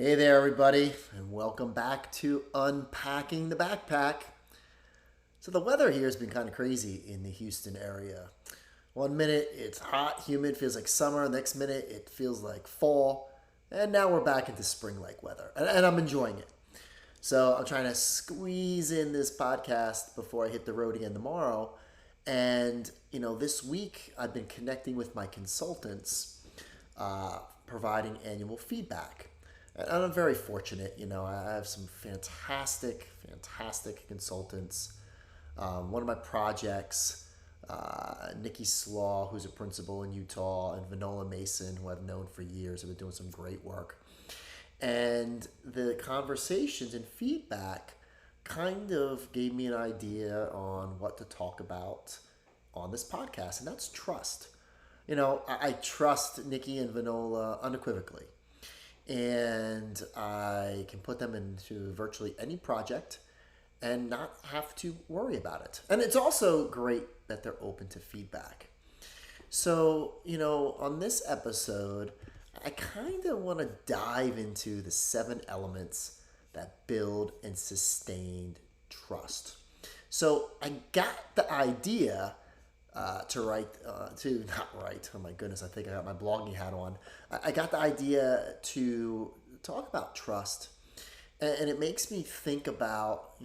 Hey there, everybody, and welcome back to Unpacking the Backpack. So, the weather here has been kind of crazy in the Houston area. One minute it's hot, humid, feels like summer. Next minute it feels like fall. And now we're back into spring like weather. And I'm enjoying it. So, I'm trying to squeeze in this podcast before I hit the road again tomorrow. And, this week I've been connecting with my consultants, providing annual feedback. And I'm very fortunate. I have some fantastic consultants. One of my projects, Nikki Slaw, who's a principal in Utah, and Vanola Mason, who I've known for years, have been doing some great work. And the conversations and feedback kind of gave me an idea on what to talk about on this podcast, and that's trust. I trust Nikki and Vanola unequivocally, and I can put them into virtually any project and not have to worry about it. And it's also great that they're open to feedback. So, on this episode, I kind of want to dive into the 7 elements that build and sustain trust. So, I got the idea oh my goodness, I think I got my blogging hat on. I got the idea to talk about trust, and it makes me think about,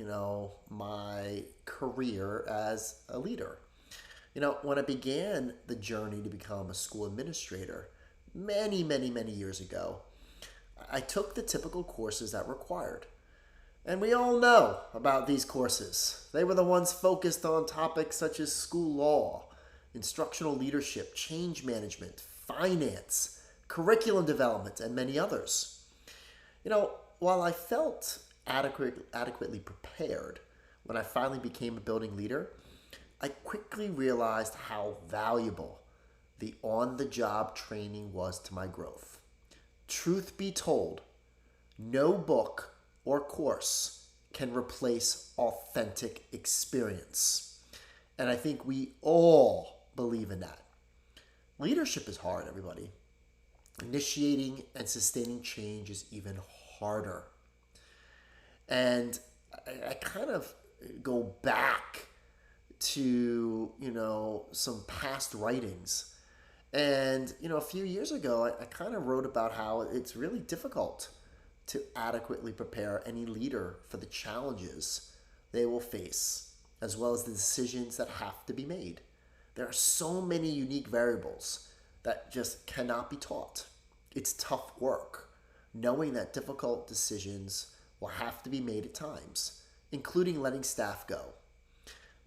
my career as a leader. When I began the journey to become a school administrator many, many, many years ago, I took the typical courses that were required. And we all know about these courses. They were the ones focused on topics such as school law, instructional leadership, change management, finance, curriculum development, and many others. While I felt adequately prepared when I finally became a building leader, I quickly realized how valuable the on-the-job training was to my growth. Truth be told, no book or course can replace authentic experience. And I think we all believe in that. Leadership is hard, everybody. Initiating and sustaining change is even harder. And I kind of go back to, some past writings. And, a few years ago, I kind of wrote about how it's really difficult to adequately prepare any leader for the challenges they will face, as well as the decisions that have to be made. There are so many unique variables that just cannot be taught. It's tough work, knowing that difficult decisions will have to be made at times, including letting staff go.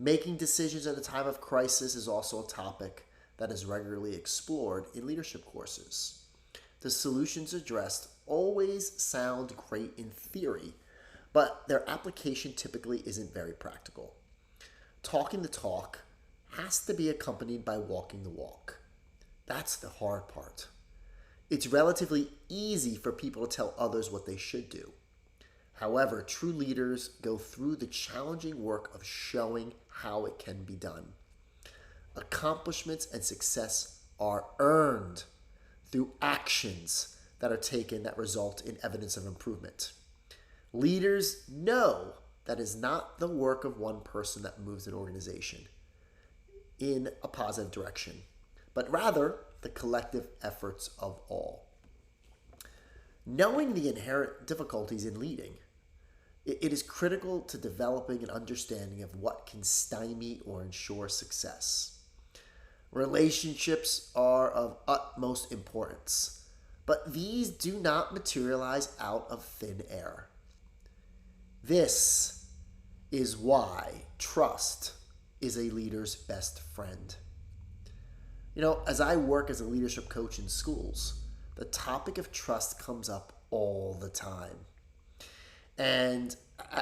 Making decisions at a time of crisis is also a topic that is regularly explored in leadership courses. The solutions addressed always sound great in theory, but their application typically isn't very practical. Talking the talk has to be accompanied by walking the walk. That's the hard part. It's relatively easy for people to tell others what they should do. However, true leaders go through the challenging work of showing how it can be done. Accomplishments and success are earned through actions that are taken that result in evidence of improvement. Leaders know that is not the work of one person that moves an organization in a positive direction, but rather the collective efforts of all. Knowing the inherent difficulties in leading, it is critical to developing an understanding of what can stymie or ensure success. Relationships are of utmost importance, but these do not materialize out of thin air. This is why trust is a leader's best friend. As I work as a leadership coach in schools, the topic of trust comes up all the time. And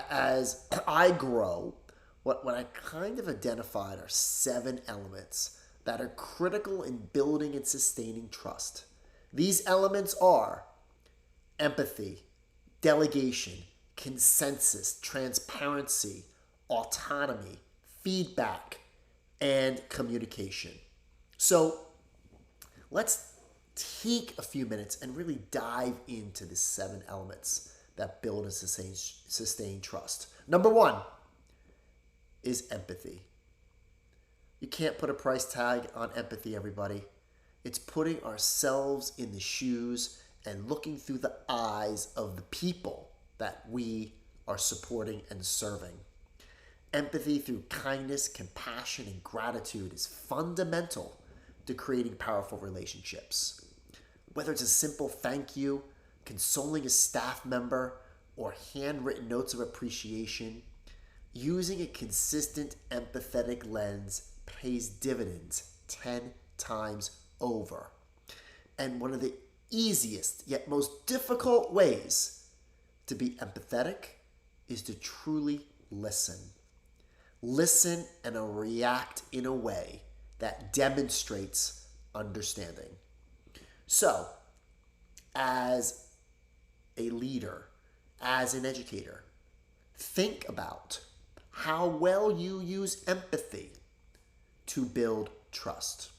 as I grow, what I kind of identified are 7 elements that are critical in building and sustaining trust. These elements are empathy, delegation, consensus, transparency, autonomy, feedback, and communication. So let's take a few minutes and really dive into the 7 elements that build and sustain trust. Number 1 is empathy. You can't put a price tag on empathy, everybody. It's putting ourselves in the shoes and looking through the eyes of the people that we are supporting and serving. Empathy through kindness, compassion, and gratitude is fundamental to creating powerful relationships. Whether it's a simple thank you, consoling a staff member, or handwritten notes of appreciation, using a consistent empathetic lens pays dividends 10 times over. And one of the easiest yet most difficult ways to be empathetic is to truly listen. Listen and react in a way that demonstrates understanding. So, as a leader, as an educator, think about how well you use empathy to build trust.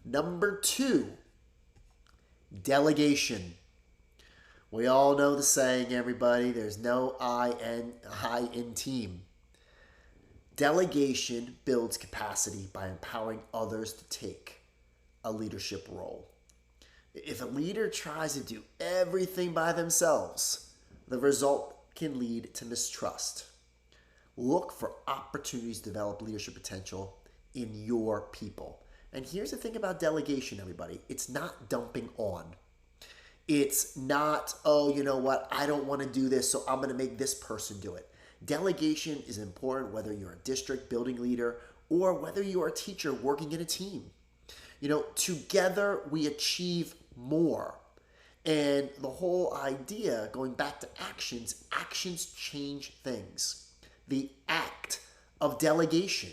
Number 2, delegation. We all know the saying, everybody, there's no I in team. Delegation builds capacity by empowering others to take a leadership role. If a leader tries to do everything by themselves, the result can lead to mistrust. Look for opportunities to develop leadership potential in your people. And here's the thing about delegation, everybody. It's not dumping on. It's not, oh, you know what, I don't want to do this, so I'm going to make this person do it. Delegation is important whether you're a district building leader or whether you're a teacher working in a team. Together we achieve more. And the whole idea, going back to actions change things. The act of delegation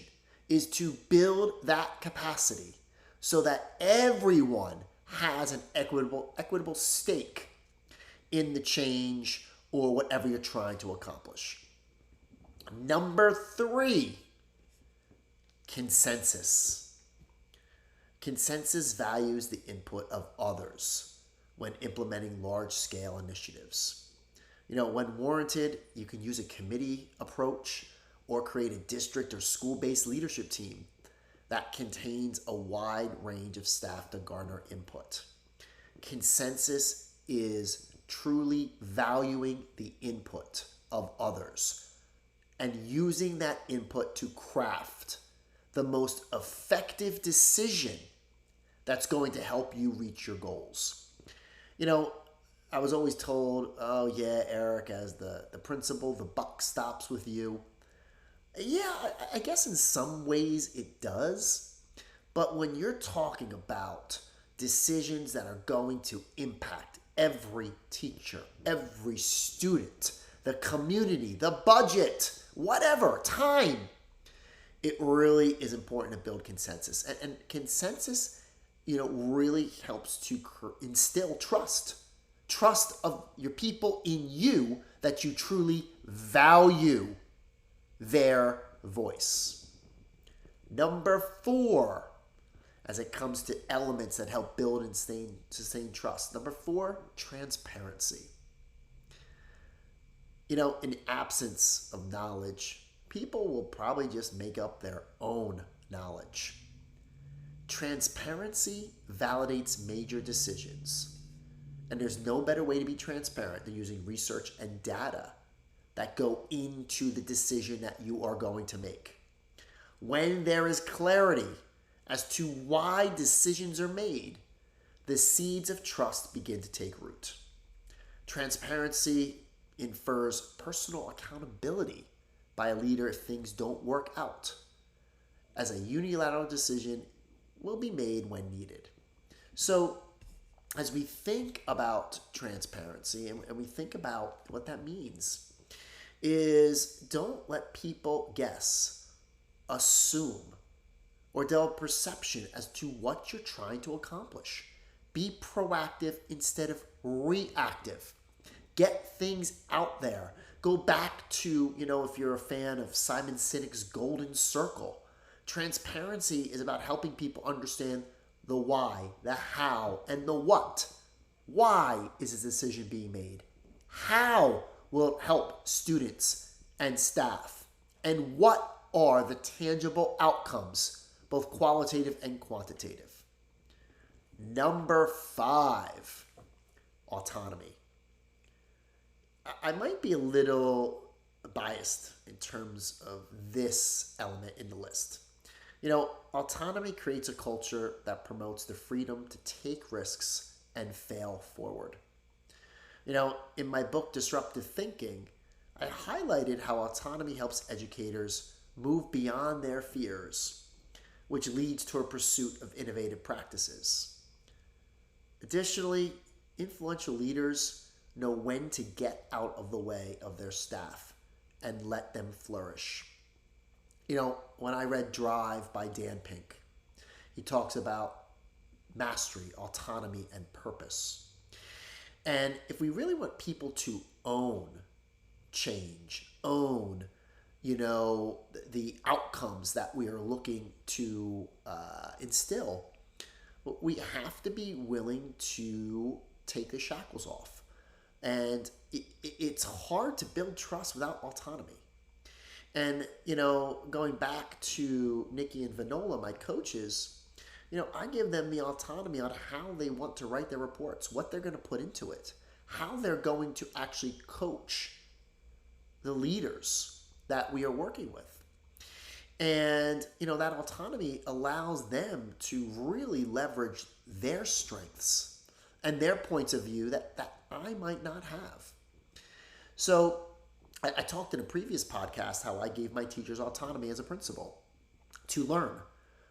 is to build that capacity so that everyone has an equitable stake in the change or whatever you're trying to accomplish. Number 3, consensus. Consensus values the input of others when implementing large-scale initiatives. When warranted, you can use a committee approach or create a district or school-based leadership team that contains a wide range of staff to garner input. Consensus is truly valuing the input of others and using that input to craft the most effective decision that's going to help you reach your goals. I was always told, oh yeah, Eric, as the principal, the buck stops with you. Yeah, I guess in some ways it does. But when you're talking about decisions that are going to impact every teacher, every student, the community, the budget, whatever, time, it really is important to build consensus. And consensus, really helps to instill trust. Trust of your people in you that you truly value their voice. Number 4, as it comes to elements that help build and sustain trust. Number 4, transparency. In the absence of knowledge, people will probably just make up their own knowledge. Transparency validates major decisions. And there's no better way to be transparent than using research and data that go into the decision that you are going to make. When there is clarity as to why decisions are made, the seeds of trust begin to take root. Transparency infers personal accountability by a leader if things don't work out, as a unilateral decision will be made when needed. So, as we think about transparency and we think about what that means, is don't let people guess, assume, or develop perception as to what you're trying to accomplish. Be proactive instead of reactive. Get things out there. Go back to, if you're a fan of Simon Sinek's Golden Circle, transparency is about helping people understand the why, the how, and the what. Why is this decision being made? How will it help students and staff? And what are the tangible outcomes, both qualitative and quantitative? Number 5, autonomy. I might be a little biased in terms of this element in the list. Autonomy creates a culture that promotes the freedom to take risks and fail forward. In my book, Disruptive Thinking, I highlighted how autonomy helps educators move beyond their fears, which leads to a pursuit of innovative practices. Additionally, influential leaders know when to get out of the way of their staff and let them flourish. When I read Drive by Dan Pink, he talks about mastery, autonomy, and purpose. And if we really want people to own change, own, the outcomes that we are looking to instill, we have to be willing to take the shackles off. And it's hard to build trust without autonomy. And, going back to Nikki and Vanola, my coaches, I give them the autonomy on how they want to write their reports, what they're going to put into it, how they're going to actually coach the leaders that we are working with. And, that autonomy allows them to really leverage their strengths and their points of view that I might not have. So I talked in a previous podcast how I gave my teachers autonomy as a principal to learn.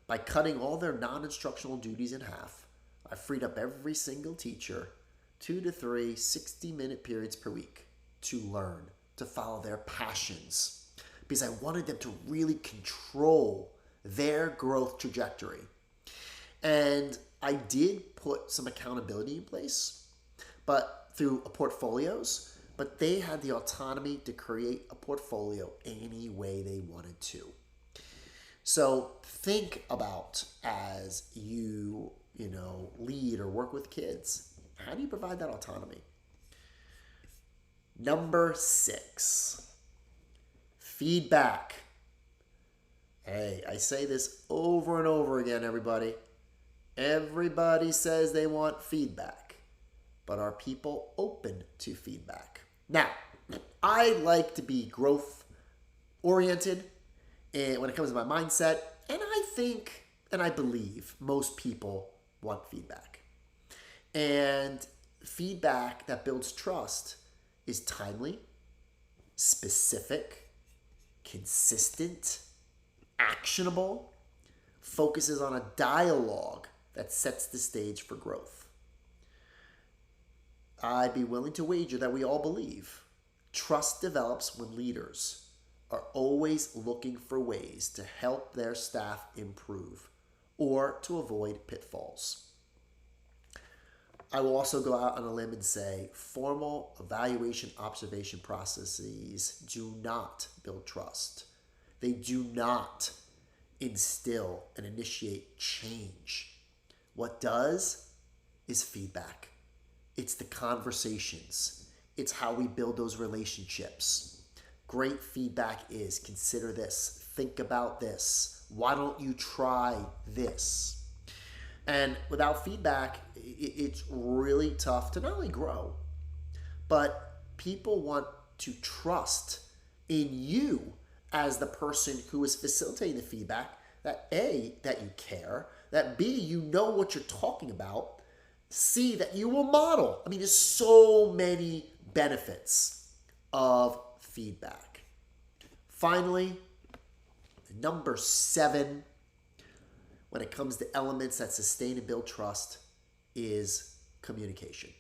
By cutting all their non-instructional duties in half, I freed up every single teacher 2 to 3 60-minute periods per week to learn, to follow their passions, because I wanted them to really control their growth trajectory. And I did put some accountability in place, but through portfolios, but they had the autonomy to create a portfolio any way they wanted to. So think about, as you lead or work with kids, how do you provide that autonomy? Number 6, feedback. Hey, I say this over and over again, everybody. Everybody says they want feedback, but are people open to feedback? Now, I like to be growth oriented and when it comes to my mindset, and I think and I believe most people want feedback. And feedback that builds trust is timely, specific, consistent, actionable, focuses on a dialogue that sets the stage for growth. I'd be willing to wager that we all believe trust develops when leaders are always looking for ways to help their staff improve or to avoid pitfalls. I will also go out on a limb and say formal evaluation observation processes do not build trust. They do not instill and initiate change. What does is feedback. It's the conversations. It's how we build those relationships. Great feedback is consider this, think about this, why don't you try this? And without feedback, it's really tough to not only grow, but people want to trust in you as the person who is facilitating the feedback, that A, that you care, that B, you know what you're talking about, C, that you will model. I mean, there's so many benefits of feedback. Finally, number 7, when it comes to elements that sustain and build trust, is communication.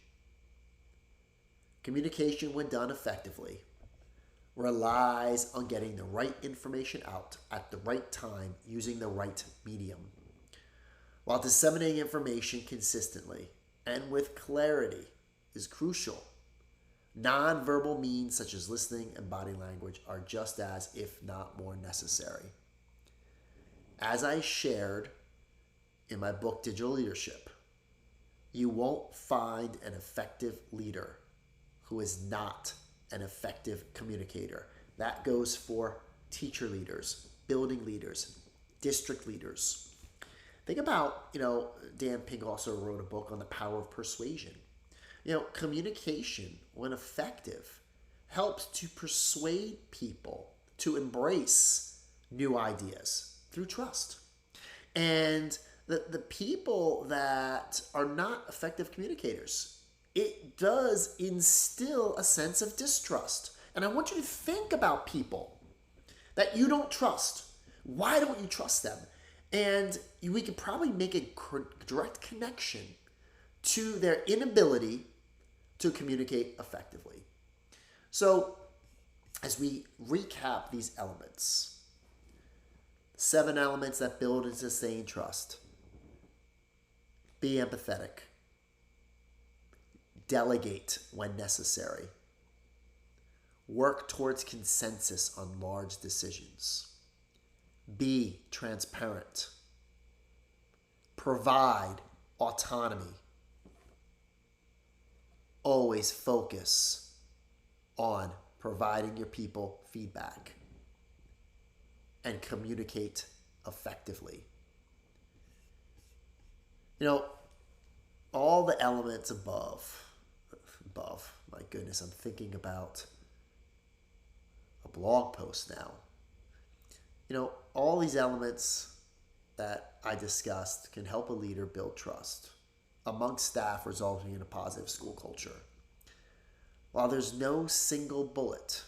Communication, when done effectively, relies on getting the right information out at the right time using the right medium, while disseminating information consistently and with clarity is crucial. Nonverbal means such as listening and body language are just as, if not more, necessary. As I shared in my book, Digital Leadership, you won't find an effective leader who is not an effective communicator. That goes for teacher leaders, building leaders, district leaders. Think about, Dan Pink also wrote a book on the power of persuasion. Communication, when effective, helps to persuade people to embrace new ideas through trust. And the people that are not effective communicators, it does instill a sense of distrust. And I want you to think about people that you don't trust. Why don't you trust them? And we could probably make a direct connection to their inability to communicate effectively. So, as we recap these elements, 7 elements that build and sustain trust. Be empathetic. Delegate when necessary. Work towards consensus on large decisions. Be transparent. Provide autonomy. Always focus on providing your people feedback. And communicate effectively. All the elements above, my goodness, I'm thinking about a blog post now. All these elements that I discussed can help a leader build trust amongst staff, resulting in a positive school culture. While there's no single bullet,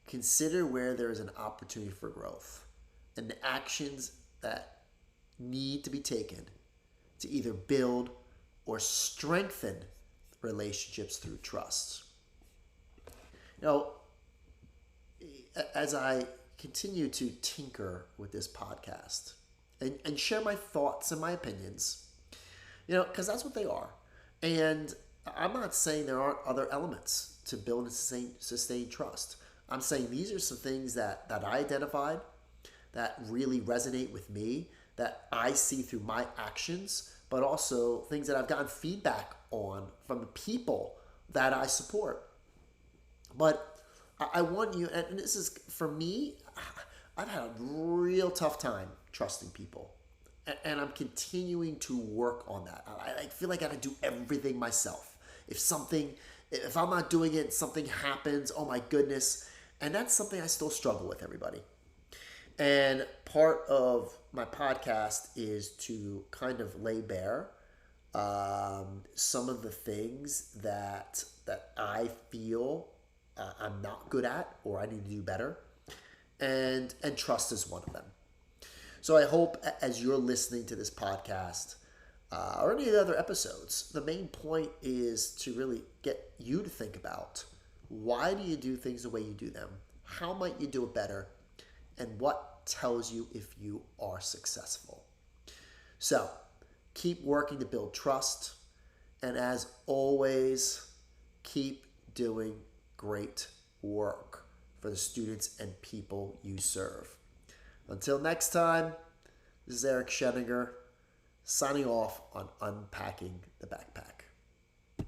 consider where there is an opportunity for growth and the actions that need to be taken to either build or strengthen relationships through trust. As I continue to tinker with this podcast and share my thoughts and my opinions, because that's what they are. And I'm not saying there aren't other elements to build and sustain trust. I'm saying these are some things that I identified that really resonate with me, that I see through my actions, but also things that I've gotten feedback on from the people that I support. But I want you, and this is, for me, I've had a real tough time trusting people. And I'm continuing to work on that. I feel like I gotta do everything myself. If I'm not doing it, something happens, oh my goodness. And that's something I still struggle with, everybody. And part of my podcast is to kind of lay bare some of the things that I feel I'm not good at or I need to do better. And trust is one of them. So I hope as you're listening to this podcast or any of the other episodes, the main point is to really get you to think about, why do you do things the way you do them? How might you do it better? And what tells you if you are successful? So keep working to build trust. And as always, keep doing great work for the students and people you serve. Until next time, this is Eric Scheninger signing off on Unpacking the Backpack.